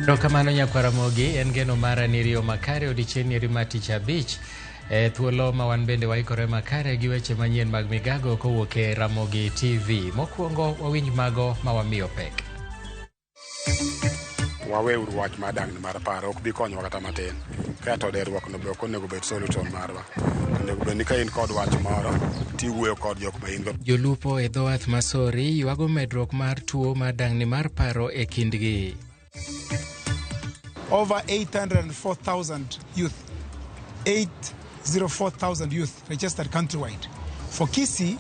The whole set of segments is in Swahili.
Kamano Nyakwaramogi en geno mara ni riyo makare odiochieng' ri matich abich thuolo ma wan bende waikore makare gi weche manyien mag migago kowuok e Ramogi TV. Mokwongo wawinj mago ma wamiyo pek. Waweuru wach madang'ni mar paro ok bi konyowa kata matin. Kato derruok no be ok onego bed solution marwa. Onego bed ni ka in kod wach moro tiwuoyo kod jok ma in go. Jolupo e dhowath Masori ywago medruok mar tuo madang'ni mar paro e kindgi. Over 804,000 youth, 804,000 youth registered countrywide. For Kisii,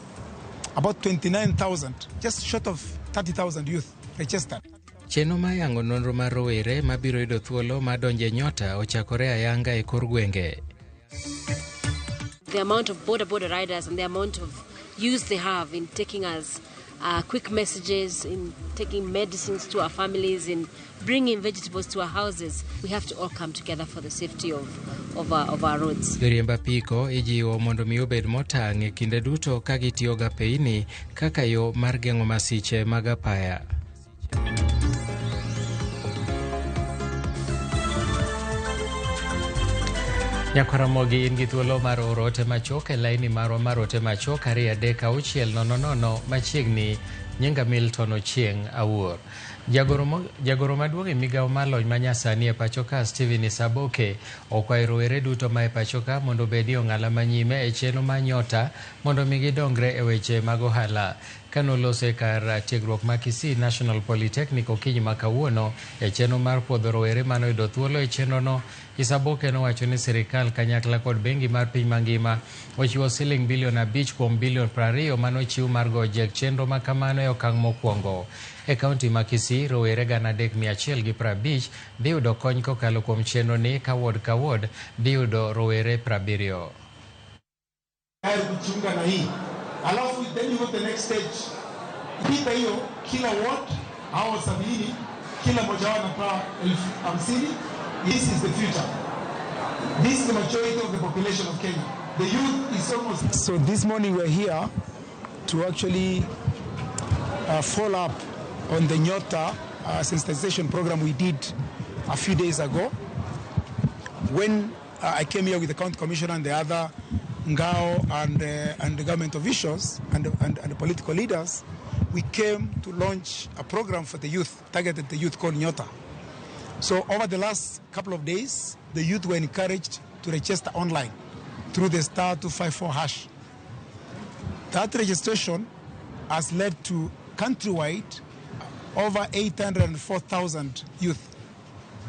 about 29,000, just short of 30,000 youth registered. Cheno mayango nonro mar rowere mabiro yudo thuolo madonje nyota ochakore ayanga e kor gwenge. The amount of border riders and the amount of use they have in taking us quick messages, in taking medicines to our families, in bringing vegetables to our houses, we have to all come together for the safety of our roads. Joriemb apiko ijiwo mondo mi obed motang' e kinde duto ka gitiyo ga peini kaka yo mar geng'o masiche mag apaya. Nyakwaramogi in gi thuolo mar oro ote machok e laini marwa mar ote machok 23600 machiegni nyinga Milton Ochieng' Awuor. Jagoro maduong' e migawo mar lony manyasani e pachoka Stephen Isaboke okwayo rowere duto ma e pachoka mondo obedi ong'ala manyime e chenro ma nyota mondo mi gidongre e weche mag ohala. Kanoloso e kar tiegruok ma Kisii National Polytechnic okinyi ma kawuono e chenro mar puodho rowere manoyudo thuolo e chenrono, Isaboke nowacho ni sirikal kanyakla kod bengi mar piny mangima ochiwo siling bilion 5 kuom bilion 20 manochiw mar gojek chenro ma kamano e okang' mokwongo. E kaunti ma Kisii, rowere 3,150 dhi yudo kony kokalo kuom chenro ni ka ward dhi yudo rowere 70. Kujiunga na hii. Alafu then you go to the next stage. Pita hiyo kila ward hao 70 kila mmoja wao anapewa 50,000. This is the future. This is the majority of the population of Kenya. The youth is almost... So this morning we're here to actually follow up on the Nyota sensitization program we did a few days ago. When I came here with the county commissioner and the other Ngao and the government officials and the political leaders, we came to launch a program for the youth, targeted the youth called Nyota. So over the last couple of days, the youth were encouraged to register online through the *254 hash. That registration has led to countrywide over 804,000 youth,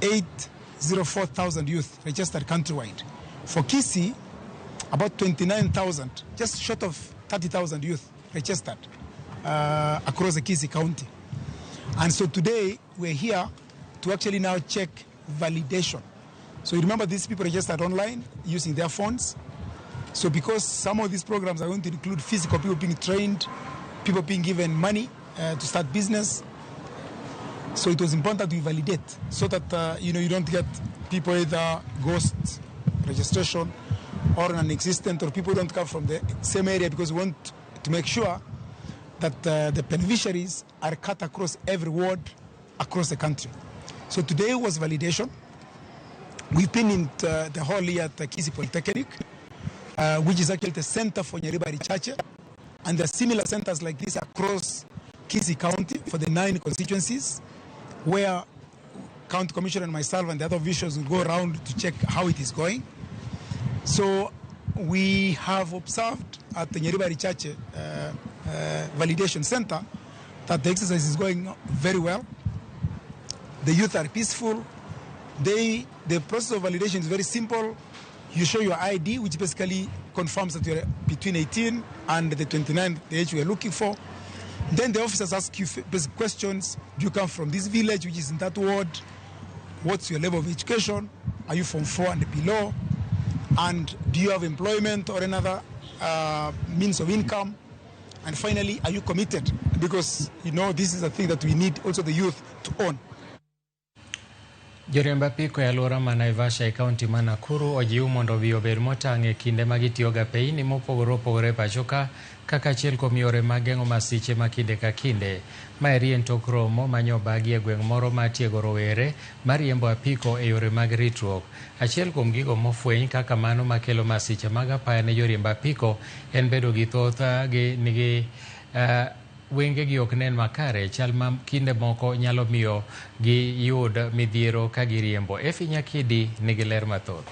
804,000 youth registered countrywide. For Kisii, about 29,000, just short of 30,000 youth registered across the Kisii County. And so today we're here to actually now check validation. So you remember these people registered online using their phones. So because some of these programs are going to include physical people being trained, people being given money to start business. So it was important that we validate so that you don't get people either ghost registration or non-existent, or people don't come from the same area, because we want to make sure that the beneficiaries are cut across every ward across the country. So today was validation. We've been in the hall here at Kisii Polytechnic, which is actually the center for Nyaribari Church, and there are similar centers like this across Kisii County for the 9 constituencies, where County Commissioner and myself and the other officials will go around to check how it is going. So we have observed at the Nyaribari Church Validation Center that the exercise is going very well. The youth are peaceful. The process of validation is very simple. You show your ID, which basically confirms that you're between 18 and the 29, the age we are looking for. Then the officers ask you basic questions. Do you come from this village, which is in that ward? What's your level of education? Are you from 4 and below? And do you have employment or another means of income? And finally, are you committed? Because, this is a thing that we need also the youth to own. Joriemb apiko e alwora ma Naivasha e kaunti ma Nakuru ojiw mondo obi obed motang' e kinde ma gitiyoga peini mopogore opogore pacho ka kaka achiel kuom yore mag geng'o masiche ma kinde ka kinde. Maeri en tok romo manyo obagi e gweng' moro ma tiego rowere mariembo apiko e yore mag ritruok. Achiel kuom gigo mofweny kaka mano makelo masiche mag apaya ne joriemb apiko en bedo gi thoth nigi wengegi ok nen makare, chal ma kinde moko nyalo miyo giyud midhiero ka giriembo. Efi Nyakidi nigi ler mathoth.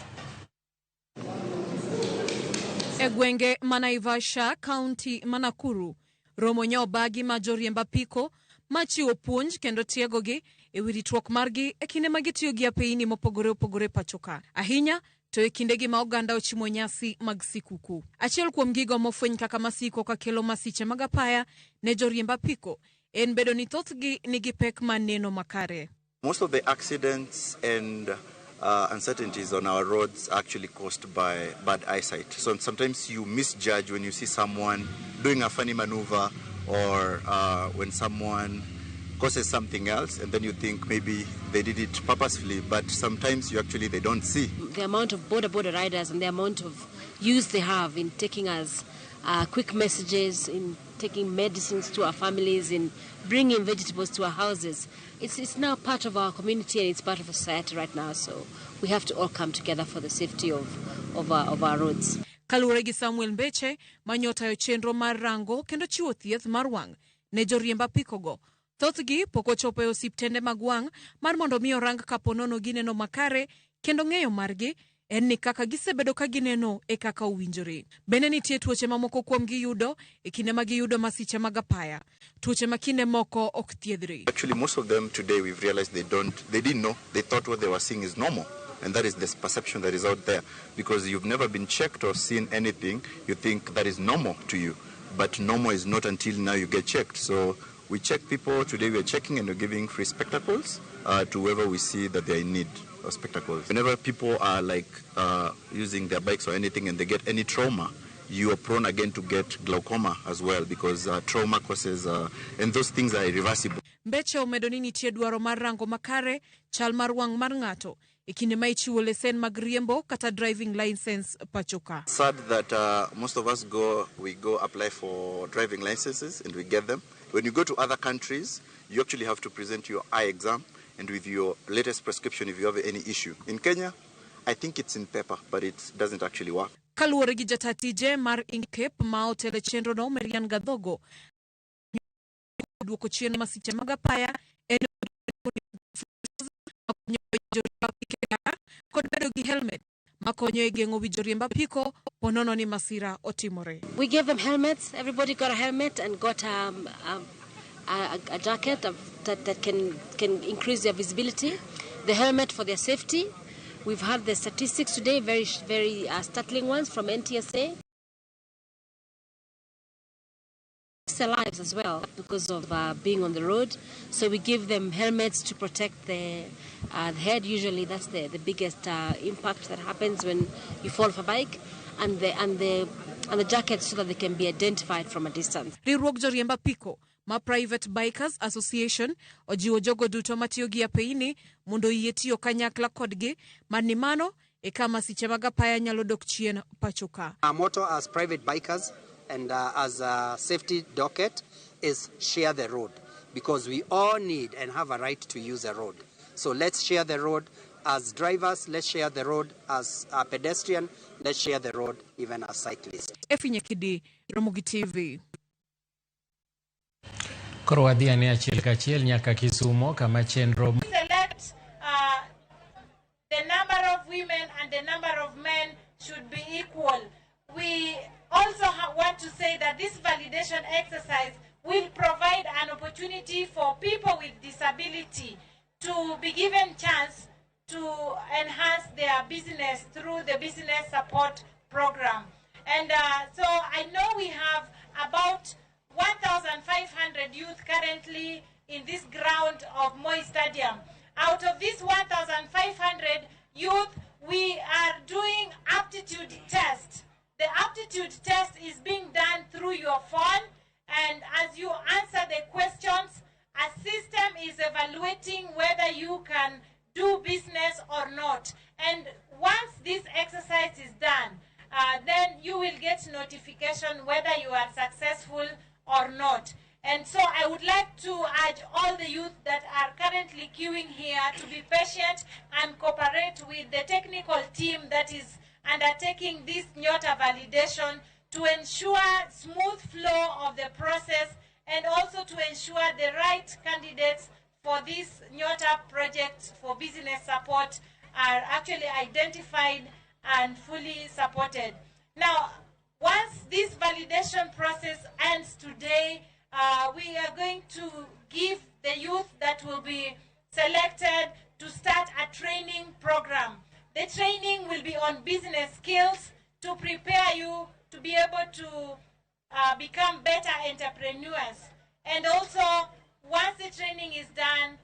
E gwenge ma Naivasha, kaunti ma Nakuru, romo nyobagi ma joriemb apiko machiwo puonj kendo tiegogi e wi ritruok margi e kinde ma gitiyo gi apeini mopogore opogore pachoka. Ahinya to e kindegi ma oganda ochimo nyasi mag sikuku. Achiel kuom gigo mofweny kaka masiko ka kelo masiche mag apaya ne joriemb apiko en bedo ni thothgi nigi pek maneno makare. Most of the accidents and uncertainties on our roads are actually caused by bad eyesight. So sometimes you misjudge when you see someone doing a funny maneuver or when someone causes something else, and then you think maybe they did it purposefully, but sometimes they don't see. The amount of border riders and the amount of use they have in taking us quick messages, in taking medicines to our families, in bringing vegetables to our houses. It's now part of our community and it's part of society right now, so we have to all come together for the safety of our roads. Kaluwore gi Samuel Mbeche, manyota yo chenro mar rango kendo chiwo thieth mar wang' ne joriemb apiko go. Thothgi pok ochopo e osiptende mag wang' mar mondo mi orang kapo nono gineno makare kendo ng'eyo margi en ni kaka gisebedo ka gineno e kaka owinjore. Bende nitie tuoche mamoko kuom giyudo e kinde ma giyudo masiche mag apaya. Tuoche ma kinde moko ok thiedhre. Actually, most of them today we've realized they didn't know. They thought what they were seeing is normal. And that is this perception that is out there. Because you've never been checked or seen anything, you think that is normal to you. But normal is not until now you get checked. So we check people. Today we are checking and we're giving free spectacles to whoever we see that they're in need of spectacles. Whenever people are using their bikes or anything and they get any trauma, you are prone again to get glaucoma as well, because trauma causes, and those things are irreversible. Mbeche omedo ni nitie dwaro mar rango makare chal mar wang' mar ng'ato e kinde ma ichiwo lesen mag riembo kata driving license pachoka. Sad that most of us we go apply for driving licenses and we get them. When you go to other countries, you actually have to present your eye exam and with your latest prescription if you have any issue. In Kenya, I think it's in paper, but it doesn't actually work. Kaluwore gi jatatije mar Inkep ma otele chenro no Marian Gadhogo, duoko chien masiche mag apaya en kod bedo gi helmet makonyo e geng'o wi joriemb apiko ponono ni masira otimore. We gave them helmets. Everybody got a helmet and got a jacket that can increase their visibility. The helmet for their safety. We've had the statistics today, very startling ones from NTSA. Their lives as well because of being on the road. So we give them helmets to protect the head. Usually that's the biggest impact that happens when you fall off a bike, and the jackets so that they can be identified from a distance. Riwruok joriemb apiko ma Private Bikers Association ojiwo jogo duto matiyo gi apeini mondo yie tiyo kanyakla kodgi mani mano e kama masiche mag apaya nyalo dok chien pachoka. Our motto as private bikers and as a safety docket is share the road, because we all need and have a right to use a road. So let's share the road as drivers, let's share the road as a pedestrian, let's share the road even as cyclists. Efi Nyakidi, Ramogi TV. Koro wadhi ane achiel kachiel nyaka Kisumo kama chenro select the number of women and the number of men should be equal. We also want to say that this validation exercise will provide an opportunity for people with disability to be given chance to enhance their business through the business support program. And so I know we have about 1,500 youth currently in this ground of Moi Stadium. Out of this 1,500 youth, we are doing aptitude test. The aptitude test is being done through your phone, and as you answer the questions, a system is evaluating whether you can do business or not. And once this exercise is done, then you will get notification whether you are successful or not. And so I would like to urge all the youth that are currently queuing here to be patient and cooperate with the technical team that is undertaking this Nyota validation to ensure smooth flow of the process and also to ensure the right candidates for this Nyota project for business support are actually identified and fully supported. Now, once this validation process ends today, we are going to give the youth that will be selected to start a training program. The training will be on business skills to prepare you to be able to become better entrepreneurs. And also, once the training is done,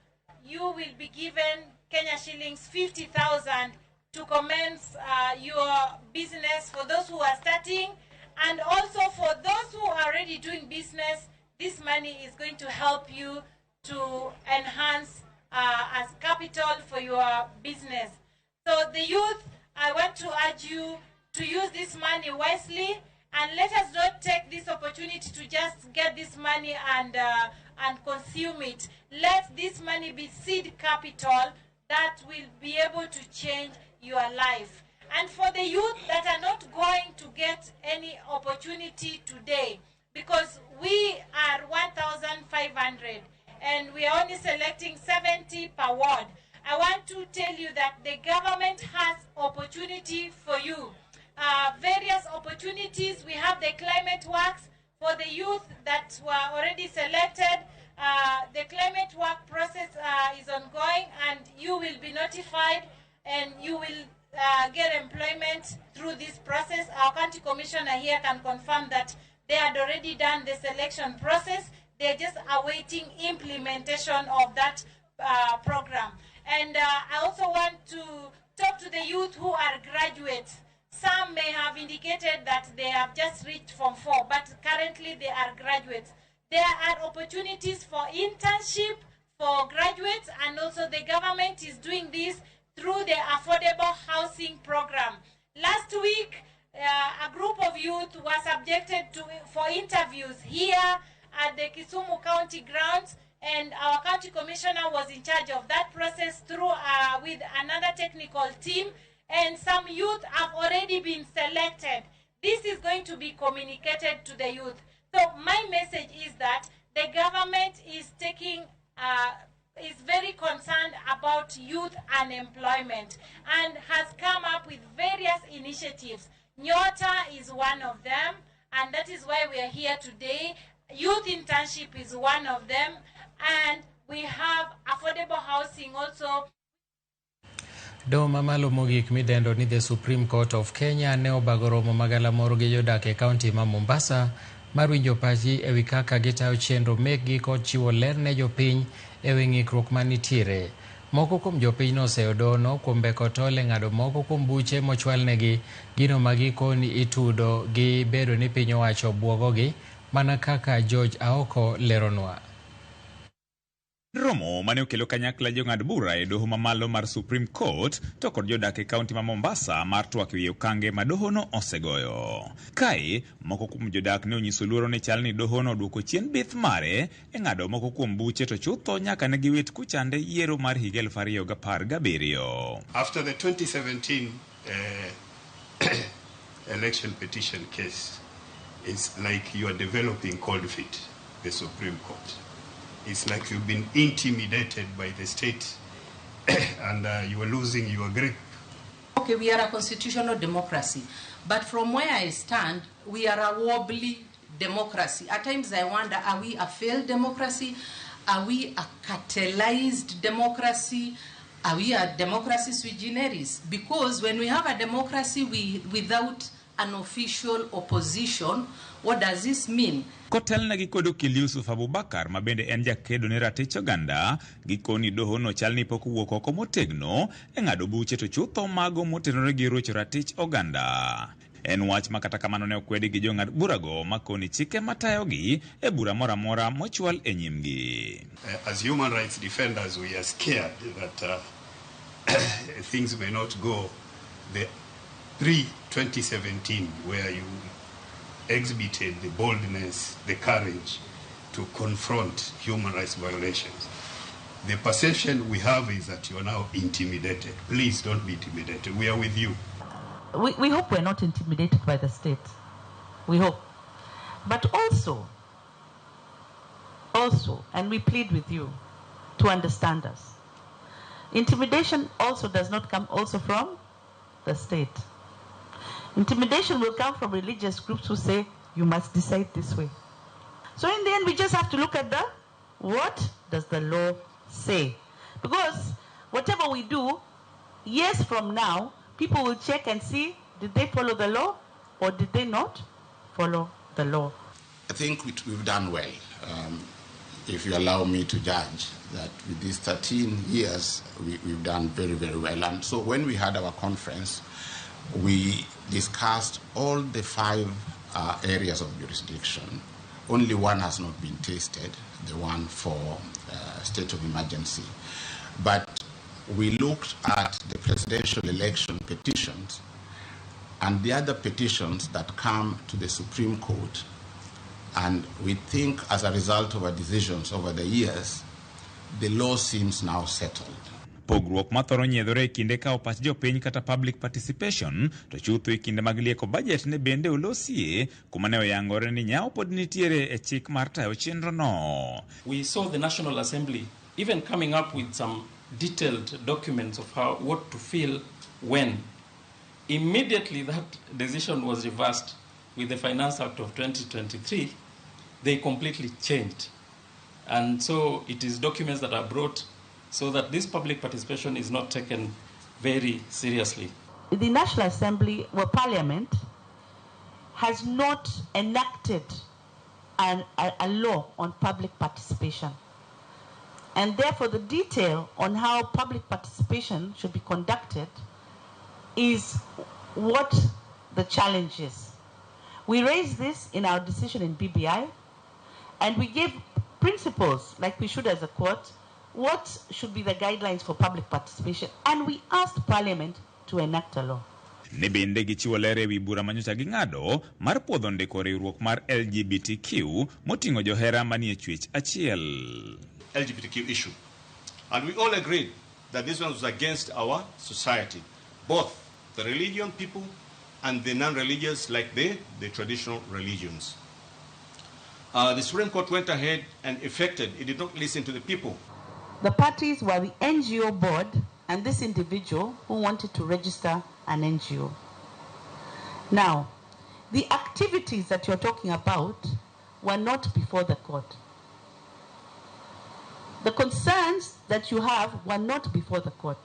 you will be given Kenya shillings 50,000 to commence your business for those who are starting. And also for those who are already doing business, this money is going to help you to enhance as capital for your business. So the youth, I want to urge you to use this money wisely, and let us not take this opportunity to just get this money and consume it. Let this money be seed capital that will be able to change your life. And for the youth that are not going to get any opportunity today, because we are 1,500 and we are only selecting 70 per ward, I want to tell you that the government has opportunity for you. Various opportunities. We have the climate works for the youth that were already selected. The climate work process is ongoing, and you will be notified and you will get employment through this process. Our county commissioner here can confirm that they had already done the selection process. They're just awaiting implementation of that program. And I also want to talk to the youth who are graduates. Some may have indicated that they have just reached Form 4, but currently they are graduates. There are opportunities for internship for graduates, and also the government is doing this through the affordable housing program. Last week, a group of youth were subjected for interviews here at the Kisumu County grounds, and our county commissioner was in charge of that process through with another technical team, and some youth have already been selected. This is going to be communicated to the youth. So my message is that the government is is very concerned about youth unemployment and has come up with various initiatives. Nyota is one of them, and that is why we are here today. Youth internship is one of them, and we have affordable housing also. Doho mamalo mogik midendo ni the Supreme Court of Kenya ne obago romo magala moro gi jodak e kaunti ma Mombasa mar winjo pachi ewi kaka gitayo chenro mekgi kod chiwo ler ne jopiny ewi ng'ikruok manitiere. Moko kuom jopinyno oseyodono kuom beko tol e ng'ado moko kuom buche mochwalnegi gino magikoni itudo gi bedo ni piny owacho buogogi, mana kaka George Aoko leronwa. Romo mane okelo kanyakla jong'ad bura e doho mamalo mar Supreme Court to kod jodak e kaunti ma Mombasa mar twak ewi okange ma dohono osegoyo. Kae, moko kuom jodak ne onyiso luoro ni chal ni dohono oduoko chien bith mare e ng'ado moko kuom buche to chutho nyaka ne giwit kuchande yiero mar higa 2017. After the 2017 election petition case, it's like you are developing cold feet, the Supreme Court. It's like you've been intimidated by the state and you are losing your grip. Okay, we are a constitutional democracy, but from where I stand, we are a wobbly democracy. At times I wonder, are we a failed democracy? Are we a catalyzed democracy? Are we a democracy sui generis? Because when we have a democracy without an official opposition, what does this mean? Kotelna gi kod okil Yusuf Abubakar ma bende en jakedo ne ratich oganda gikoni doho no chal ni pok wuok oko motegno e ng'ado buche to chutho mago motenore gi rocho ratich oganda. En wach ma kata kamano ne okwedi gi jong'ad burago makoni chike matayogi e bura mora mora mochwal e nyimgi. As human rights defenders, we are scared that things may not go the pre-2017 where you exhibited the boldness, the courage to confront human rights violations. The perception we have is that you are now intimidated. Please don't be intimidated. We are with you. We hope we're not intimidated by the state. We hope. But also, and we plead with you to understand us. Intimidation also does not come also from the state. Intimidation will come from religious groups who say, you must decide this way. So in the end, we just have to look at what does the law say? Because whatever we do, years from now, people will check and see, did they follow the law or did they not follow the law? I think we've done well. If you allow me to judge that with these 13 years, we've done very, very well. And so when we had our conference, we discussed all the 5 areas of jurisdiction. Only one has not been tasted, the one for state of emergency. But we looked at the presidential election petitions and the other petitions that come to the Supreme Court. And we think as a result of our decisions over the years, the law seems now settled. Pogruok mathoro nyiedhore kinde ka opach jopiny kata public participation to chutho e kinde mag lieko budget ne bende olosie kuma ne oyangore ni nyao pod nitiere e chik mar tayo chenro no. We saw the National Assembly even coming up with some detailed documents of what to feel when. Immediately that decision was reversed with the Finance Act of 2023. They completely changed. And so it is documents that are brought so that this public participation is not taken very seriously. The National Assembly or Parliament has not enacted a law on public participation. And therefore the detail on how public participation should be conducted is what the challenge is. We raised this in our decision in BBI, and we gave principles, like we should as a court, what should be the guidelines for public participation, and we asked Parliament to enact a law. Ne bende gichiwo lere wi bura manyocha ging'ado mar puodho ndiko riwruok mar LGBTQ moting'o johera manie chwech achiel. LGBTQ issue. And we all agreed that this one was against our society, both the religion people and the non-religious, like the traditional religions. The Supreme Court went ahead and effected, it did not listen to the people. The parties were the NGO board and this individual who wanted to register an NGO. Now, the activities that you're talking about were not before the court. The concerns that you have were not before the court.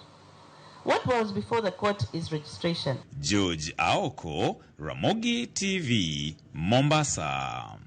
What was before the court is registration. George Aoko, Ramogi TV, Mombasa.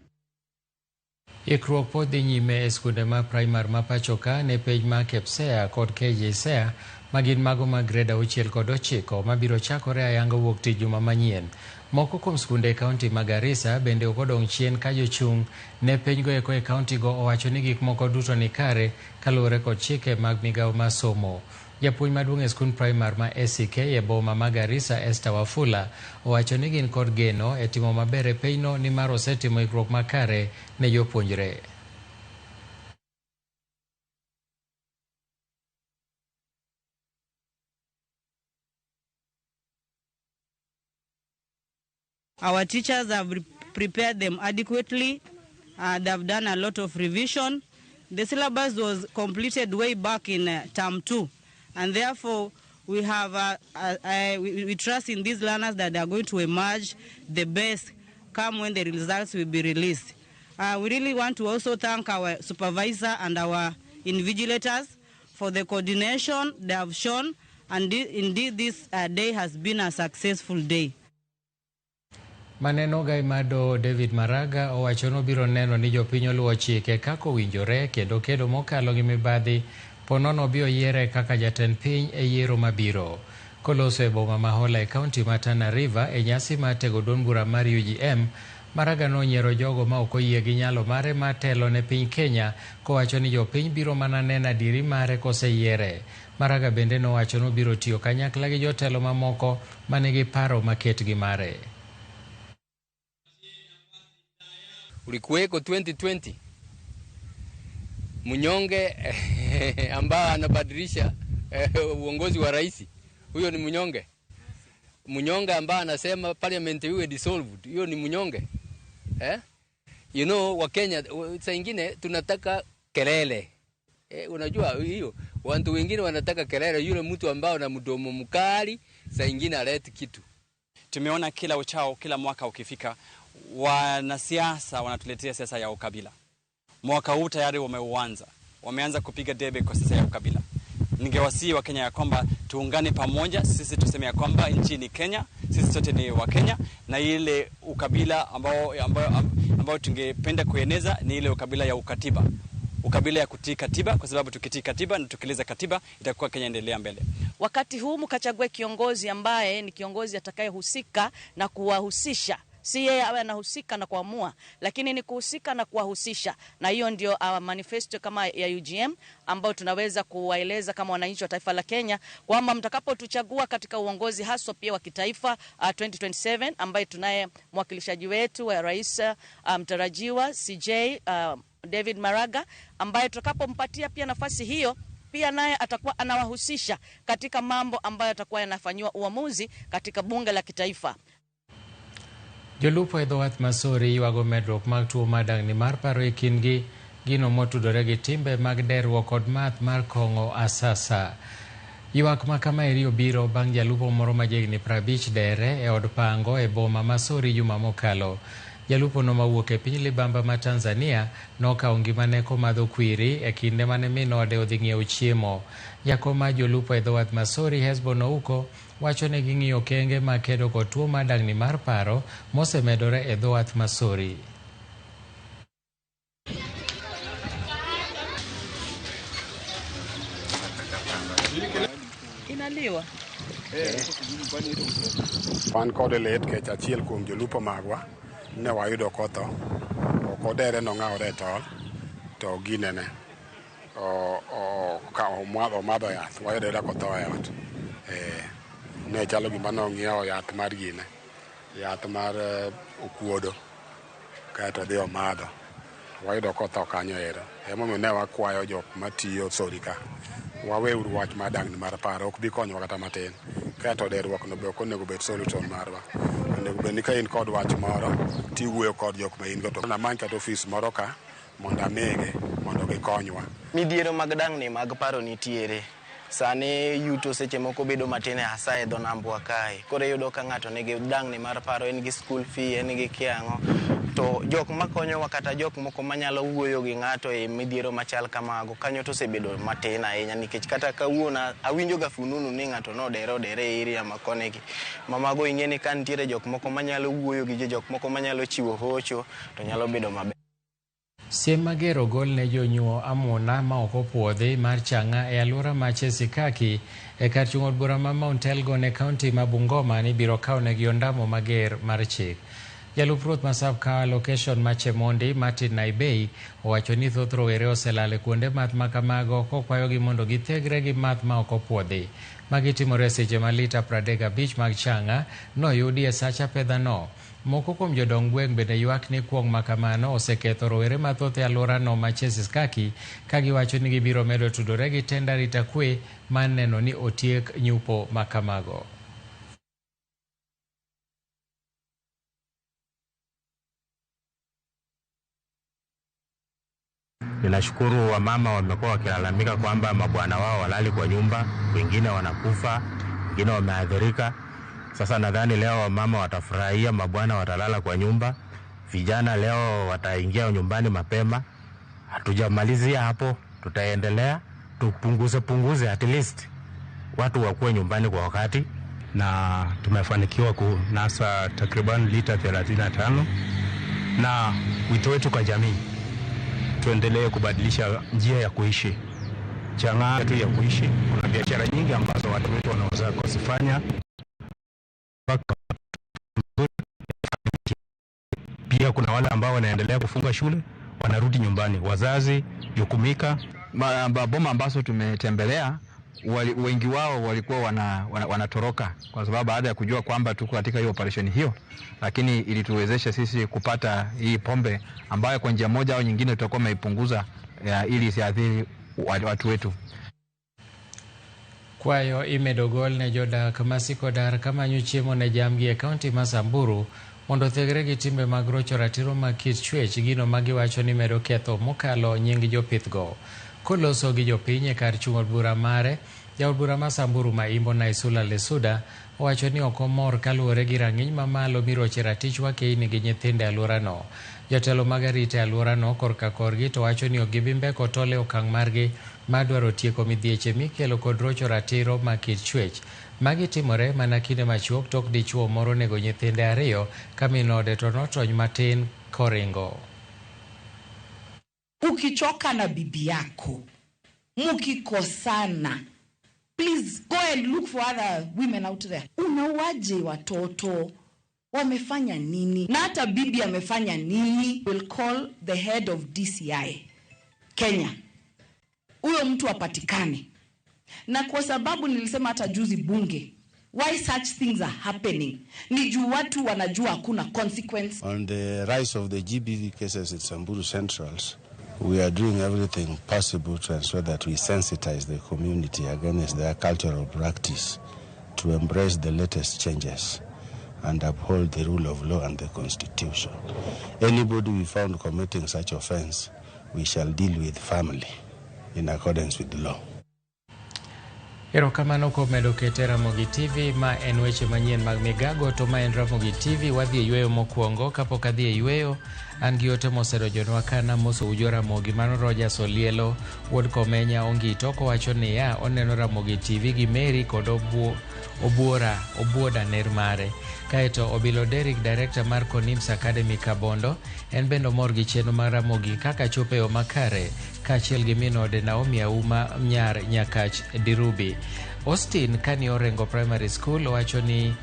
Ikruok pod dhi nyime e skunde ma primar ma pacho ka ne pej ma KPSEA kod KJSEA magin mago mag grade 6 kod 9 mabiro chakore ayanga wuok tich juma manyien. Moko kuom skunde e kaunti ma Garissa bende ok odong' chien ka jochung' ne pej go eko e kaunti go owacho ni gik moko duto ni kare kaluwore kod chike mag migawo ma somo. Japuonj maduong' e skund primar ma SCK e boma ma Garissa Esther Wafula owacho ni gin kod geno e timo maber e pinyno nimar osetimo ikruok makare ne jopuonjre. Our teachers have prepared them adequately. They have done a lot of revision. The syllabus was completed way back in term 2. And therefore, we have we trust in these learners that they are going to emerge the best come when the results will be released. We really want to also thank our supervisor and our invigilators for the coordination they have shown, and indeed this day has been a successful day. Maneno Gaimado David Maraga owacho no biro neno ni jopiny oluwo chike kaka owinjore kendo kedo mokalo gi mibadhi ponono bio yiere kaka jatend piny e yiero mabiro. Koloso e boma ma Hola e kaunti ma Tana River e nyasi ma tego duond bura mar UGM Maraga nonyiero jogo ma ok oyie gi nyalo mare mar telo ne piny Kenya, kowacho ni jopiny biro mana neno adiri mare koseyiere. Maraga bende nowacho ni obiro tiyo kanyakla gi jotelo mamoko ma nigi paro maket gi mare. Ulikuweko 2020 mnyonge ambaye anabadilisha uongozi wa rais, huyo ni mnyonge. Mnyonge ambaye anasema parliament iwe dissolved, hiyo ni mnyonge. You know, wa Kenya saa nyingine tunataka kelele. Unajua hiyo, watu wengine wanataka kelele, yule mtu ambao na mdomo mkali saa nyingine alete kitu. Tumeona kila uchao, kila mwaka ukifika, wanasiasa wanatuletea siasa ya ukabila. Mwaka huu tayari wameuanza. Wameanza kupiga debe kwa siasa ya ukabila. Ningewasihi wa Kenya ya kwamba tuungane pamoja, sisi tuseme ya kwamba nchi ni Kenya, sisi sote ni wa Kenya, na ile ukabila ambao tungependa kueneza ni ile ukabila ya ukatiba. Ukabila ya kutii katiba, kwa sababu tukitii katiba na tukiliza katiba itakuwa Kenya endelea mbele. Wakati huu mkachague kiongozi ambaye ni kiongozi atakayehusika na kuwahusisha. Si yeye awe anahusika na kuamua, lakini ni kuhusika na kuwahusisha. Na hiyo ndio manifesto kama ya UGM ambao tunaweza kuwaeleza kama wananchi wa taifa la Kenya kwamba mtakapotuchagua katika uongozi haswa pia wa kitaifa 2027, ambaye tunaye mwakilishaji wetu wa rais mtarajiwa CJ David Maraga, ambaye tutakapompatia pia nafasi hiyo, pia naye atakuwa anawahusisha katika mambo ambayo atakuwa yanafanywa uamuzi katika bunge la kitaifa. Jolupo e dhowath Masori ywago medruok mag tuo madang'ni mar paro e kindgi gino motudore gi timbe mag derruok kod math mar kong'o asasa. Ywak ma kamaeri obiro bang' jalupo moro ma jahigni 50 dere e od pango e boma Masori juma mokalo. Jalupo no mawuok e piny libamba ma Tanzania nokawo ngimane komadho kwiri e kinde mane min ode odhi ng'iewo chiemo. Jakom mar jolupo e dhowath Masori Hesbon Ouko wacho ni ging'iyo kenge ma kedo kod tuo madang'ni mar paro mosemedore e dhowath Masori. Inaliwa. Wan kod lit kech achiel kuom jolupo magwa ne wayudo kotho. Kodere no ng'awre e tol to ginene omadho yath, wayudo kotho e ot. Ne chalo gima nong'iewo yath mar gine, yath mar okuodo, kaeto dhi omadho. Wayudo kotho kanyo ero. Emomiyo ne wakwayo jok matiyo Sori ka, waweuru wach madang'ni mar paro, ok bi konyowa kata matin. Kaeto derruok no be ok onego bed solution marwa. Onego bed ni ka in kod wach moro tiwuoyo kod jok ma in go, to namany kata ofis moro ka mondo amege mondo gikonywa. Midhiero mag dang'ni mag paro nitiere. Sani yuto seche moko bedo matin hasa e dho nambwa kae. Koro yudo ka ng'ato nigi dang'ni mar paro, en gi school fee, en gi kiang'o. To jok makonyowa kata jok moko manyalo wuoyo gi ng'ato e midhiero machal kamago, kanyo to osebedo matin ahinya, nikech kata kawuono awinjo ga fununu ni ng'ato nodere e area ma konegi. Mamago ing'e ni ka nitiere jok moko manyalo wuoyo gi jok moko manyalo chiwo hocho, to nyalo bedo maber. Siem mager ogol ne jonyuo amuna ma ok opuodhi mar chang'a e alwora ma Chesikaki e kar chung' od bura ma Mount Elgon e kaunti ma Bungoma ni biro kawonegi ondamo mager mar chik. Jalup ruoth ma Sub-County Allocation ma Chemondi Martin Naibei owacho ni thoth rowere oselal e kuonde math ma kamago kokwayogi mondo githegre gi math ma ok opuodhi. Magitimore seche ma lita 35 mag chang'a noyudi e sach apedhano. Moko kuom jodong gweng' bende ywak ni kuong' ma kamano oseketho rowere mathoth e alworano ma Chesikaki, ka giwacho ni gibiro medo tudore gi tend arita kwe mar neno ni otiek nyupo ma kamago. Ninashukuru wamama wamekuwa wakilalamika kwamba mabwana wao walali kwa nyumba, wengine wanakufa, wengine wameathirika. Sasa nadhani leo wamama watafurahia, mabwana watalala kwa nyumba, vijana leo wataingia nyumbani mapema. Hatujamalizia hapo, tutaendelea, tupunguze at least watu wakuwe nyumbani kwa wakati. Na tumefanikiwa kunasa takriban lita 35, na wito wetu kwa jamii, tuendelee kubadilisha njia ya kuishi. Chang'aa tu ya kuishi, kuna biashara nyingi ambazo watu wetu wanaweza kuzifanya. Pia Pia kuna wale ambao wanaendelea kufunga shule, wanarudi nyumbani, wazazi jukumika. Boma ambazo tumetembelea wengi wao walikuwa wanatoroka kwa sababu baada ya kujua kwamba tuko katika hiyo operation hiyo, lakini ilituwezesha sisi kupata hii pombe ambayo kwa njia moja au nyingine tutakuwa maipunguza ili isiathiri watu wetu. Kwayo imedogol ne jodak masiko dar kama nyuchiemo ne jamgi e kaunti ma Samburu mondo thegre gi timbe mag rocho ratiro mag kit chwech gino magiwacho ni medo ketho mokalo nying jopithgo. Koloso gi jopiny e kar chung' od bura mare, jaod bura ma Samburu ma Imbo Naisula Lesuda owacho ni ok omor kaluwore gi rang'iny mamalo miroche ratich wakeini gi nyithinde alworano. Jotelo mag arita e alworano korka korgi to wacho ni ok gibi mbeko tole okang' margi madwaro tieko midhieche mikelo kod rocho ratiro mag kit chwech. Magi timore mana kinde machuok tok dichuo moro nego nyithinde ariyo ka min ode to notony matin koringo. Ukichoka na bibi yako, mukikosana, please go and look for other women out there. Unawaje watoto? Wamefanya nini? Na hata bibi amefanya nini? Will call the head of DCI Kenya. Huyo mtu apatikane. Na kwa sababu nilisema hata juzi bunge, why such things are happening? Ni juu watu wanajua hakuna consequence. On the rise of the GBV cases in Samburu Centrals, we are doing everything possible to ensure that we sensitize the community against their cultural practice to embrace the latest changes and uphold the rule of law and the Constitution. Anybody we found committing such offense, we shall deal with firmly in accordance with the law. Erokamano kuom medo kete Ramogi TV ma en weche manyien mag migago to ma en Ramogi TV wadhi e yweyo mokwongo kapok adhi e yweyo an gi ote mosedojonwa kana moso ujo Ramogi mano Rogers Olielo wuod Komenya Ongito kowacho ni ya oneno Ramogi TV gi Mary kod obuoda ner mare. Kaeto Obilo Derrick, director mar Conims Academy Kabondo, en bendo mor gi chenro mar Ramogi kaka chope yo makare kaachiel gi min ode Naomi Auma nyar Nyakach Dirubi. Austin kani Orengo Primary School owacho ni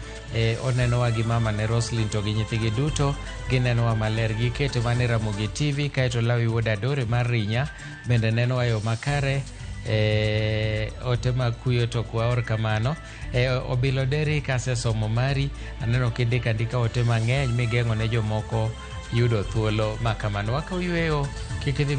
onenowa gi mama ne Roslyn to gi nyithigi duto ginenowa maler gi kete mane Ramogi TV. Kaeto Lawi wuod Adore mar Rinya bende nenowa yo makare ote makuyo to kwaor kamano. Obilo Derrick asesomo mari aneno kindika ote mang'eny migeng'o ne jomoko yudo thuolo makamano. Waka uyweyo kik idhi